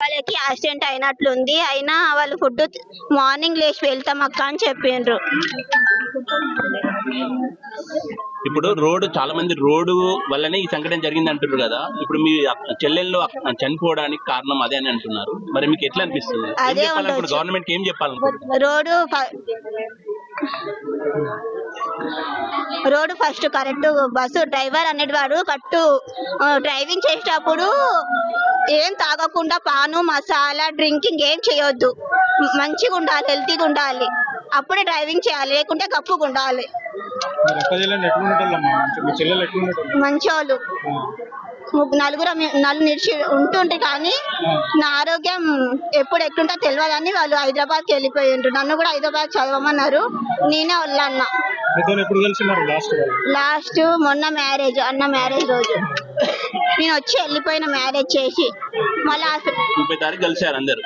వాళ్ళకి యాక్సిడెంట్ అయినట్లుంది. అయినా వాళ్ళు ఫుడ్ మార్నింగ్ లేచి వెళ్తాం అక్క అని చెప్పిండ్రు. ఇప్పుడు రోడ్డు చాలా మంది రోడ్డు వల్లనే ఈ సంఘటన జరిగింది అంటున్నారు కదా. ఇప్పుడు మీ చెల్లెళ్ళు చనిపోవడానికి కారణం అదే అని అంటున్నారు. మరి మీకు ఎట్లా అనిపిస్తుంది? అదే గవర్నమెంట్ ఏం చెప్పాలనుకుంటున్నారు? Road first correct, bus driver అనేటివాడు కరెక్ట్ డ్రైవింగ్ చేసేటప్పుడు ఏం తాగకుండా పాను మసాలా డ్రింకింగ్ ఏం చేయొద్దు. మంచిగా ఉండాలి, హెల్తీగా ఉండాలి, అప్పుడే డ్రైవింగ్ చేయాలి, లేకుంటే గప్పుగా ఉండాలి. మంచోళ్ళు నలుగురు నిలిచి ఉంటుంటే కానీ నా ఆరోగ్యం ఎప్పుడు ఎట్లుంటో తెలియదని వాళ్ళు హైదరాబాద్కి వెళ్ళిపోయిండ్రు. నన్ను కూడా హైదరాబాద్ చదవమన్నారు, నేనే వెళ్ళాన్న. లాస్ట్ మొన్న అన్న మ్యారేజ్ రోజు నేను వచ్చి వెళ్ళిపోయిన మ్యారేజ్ చేసి మళ్ళీ కలిసారు అందరు.